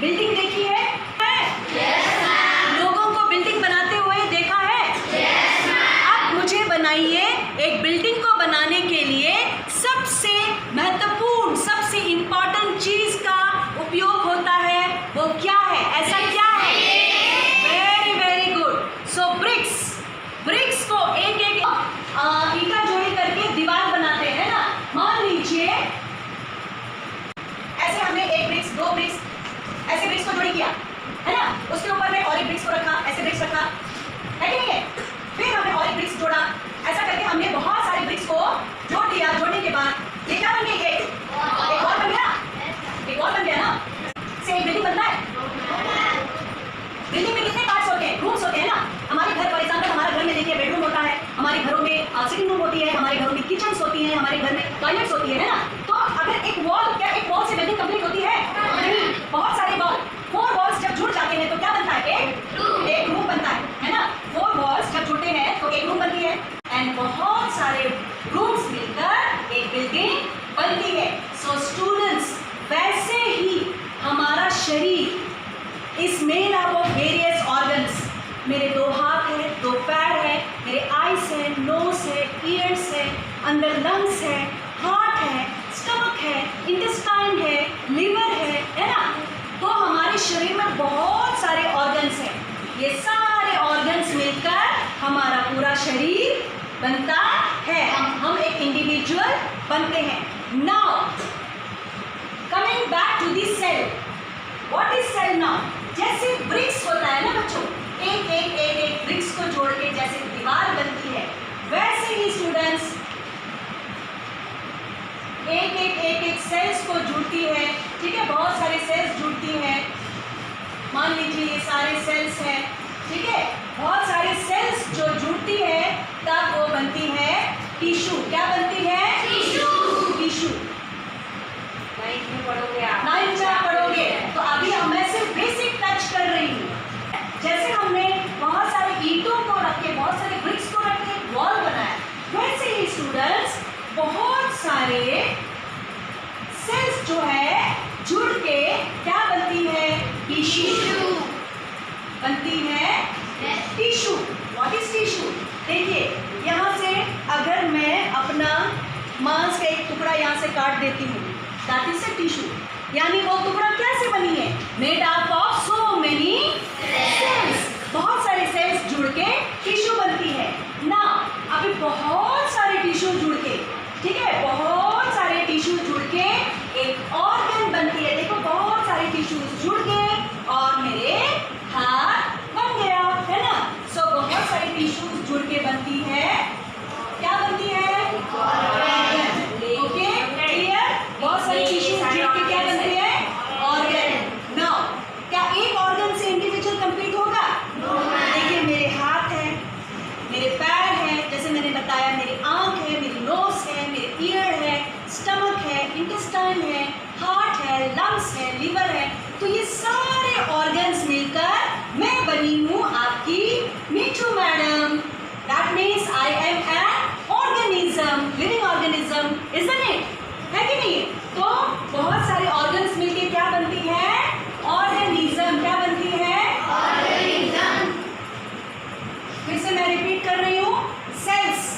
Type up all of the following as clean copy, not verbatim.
Building देखी है? लोगों को बिल्डिंग बनाते हुए देखा है? अब मुझे बनाइए, एक बिल्डिंग को बनाने के लिए सबसे महत्वपूर्ण, सबसे इंपॉर्टेंट चीज का उपयोग होता है, वो क्या है? ऐसा क्या है? Very very good. So BRICS को एक एक ईंटा जोड़ी करके दीवार बनाते हैं ना। मान लीजिए ऐसे हमने एक ब्रिक्स, दो ब्रिक्स, ऐसे ब्रिक्स को जोड़ी किया है ना, उसके ऊपर में और एक ब्रिक्स को रखा, ऐसे ब्रिक्स रखा है कि नहीं है? फिर हमने और एक ब्रिक्स जोड़ा, ऐसा करके हमने बहुत सारे ब्रिक्स को जोड़ दिया। जोड़ने के बाद ये क्या बन गई? एक और बन गया, एक और बन गया ना। से एक बिल्डिंग बनता है। बिल्डिंग में कितने पार्ट्स होते हैं? रूम्स होते हैं ना। हमारे घर, फॉर एग्जाम्पल हमारे घर में देखिए बेडरूम होता है, हमारे घरों में सिटिंग रूम होती है, हमारे घरों में किचन्स होती हैं, हमारे घर में टॉयलेट्स होती है ना। तो अगर एक वॉल, क्या एक वॉल से बिल्डिंग कंप्लीट होती है? नहीं। बहुत सारे वॉल, 4 वॉल्स जब जुड़ जाते हैं तो क्या बनता है? एक रूम बनता है ना। 4 वॉल्स जब जुड़ते हैं तो एक रूम बनती है, एंड बहुत सारे रूम्स मिलकर एक बिल्डिंग बनती है। सो स्टूडेंट्स, वैसे ही हमारा शरीर is made up of various organs. मेरे 2 हाथ है, 2 पैर है, मेरे आईज है, नोज है, ईयर्स है, अंदर लंग्स है, हार्ट है, स्टमक है, इंटेस्टाइन है, लिवर है ना। तो हमारे शरीर में बहुत सारे ऑर्गन्स हैं। ये सारे ऑर्गन्स मिलकर हमारा पूरा शरीर बनता है। हम एक इंडिविजुअल बनते हैं। Now coming back to the cell, what is cell now? जैसे ब्रिक्स होता है ना बच्चों, एक ब्रिक्स को जोड़ के जैसे दीवार बनती है, वैसे ही स्टूडेंट्स एक सेल्स को जुड़ती है। ठीक है, बहुत सारे सेल्स जुड़ती हैं। मान लीजिए ये सारे सेल्स हैं, ठीक है। बहुत सारे सेल्स जो जुड़ती है तब वो बनती है टिश्यू। क्या बनती है? टिश्यू। 9th में पढ़ोगे आप? 9th में आप पढ़ोगे। तो अभी मैं सिर्फ बेसिक टच कर रही हूँ। जैसे हमने बहुत सारे ईंटों को रख के, बहुत सारे ब्रिक्स को रख के वॉल बनाया, वैसे ही स्टूडेंट्स बहुत सारे सेल्स जो है जुड़ के क्या बनती है? टिश्यू बनती है। Tissue, what is tissue? देखिए यहाँ से अगर मैं अपना मांस का एक टुकड़ा यहाँ से काट देती हूँ, दैट इज अ टिश्यू। यानी वो टुकड़ा कैसे बनी है? Made up of so many cells. बहुत सारे सेल्स जुड़ के टिश्यू बनती है ना। अभी बहुत सारे टिश्यू जुड़ के, ठीक है, बहुत सारे टिश्यू जुड़ के एक ऑर्गन बनती है। देखो बहुत सारे टिश्यूज जुड़ गए और मेरे हाथ बन गया, है ना। सो बहुत सारे टिश्यूज जुड़ के बनती है, क्या बनती है? ऑर्गन। Okay, clear? बहुत सारे टिश्यूज जुड़ के क्या बनती है? ऑर्गन। नाउ क्या एक ऑर्गन से इंडिविजुअल कंप्लीट होगा? देखिए मेरे हाथ है, मेरे पैर है, जैसे मैंने बताया, मेरी आंख है, मेरी नोज है, मेरे ईयर है, स्टमक है, इंटेस्टाइन है, हार्ट है, लंग्स है, लिवर है। तो ये सारे ऑर्गन्स मिलकर मैं बनी हूँ आपकी Mithu madam. That means I am an organism, living organism, isn't it? है कि नहीं? तो बहुत सारे ऑर्गन्स मिलके क्या बनती है? ऑर्गेनिज्म। क्या बनती है? ऑर्गेनिज्म। फिर से मैं रिपीट कर रही हूँ, सेल्स,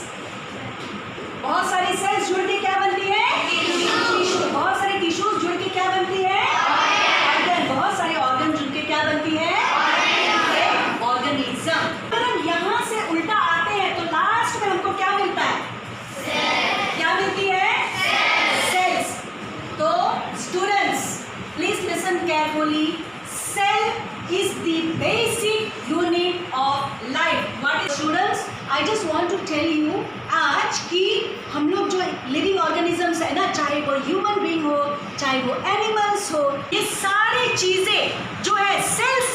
बहुत सारे सेल्स जुड़ के क्या बनती है? टिश्यू। बहुत सारे टिश्यूज जुड़ के क्या बनती है? ऑर्गन। बहुत सारे ऑर्गन जुड़ के क्या बनती है? ऑर्गेनिज्म। अगर हम यहाँ से उल्टा आते हैं तो लास्ट में हमको क्या मिलता है? क्या मिलती है? सेल्स। तो students please listen carefully. Cell is the basic unit of life. What is? Students I just want to tell you आज कि हम लोग जो लिविंग ऑर्गेनिजम्स है ना, चाहे वो ह्यूमन बीइंग हो, चाहे वो एनिमल्स हो, ये सारी चीजें जो है सेल्स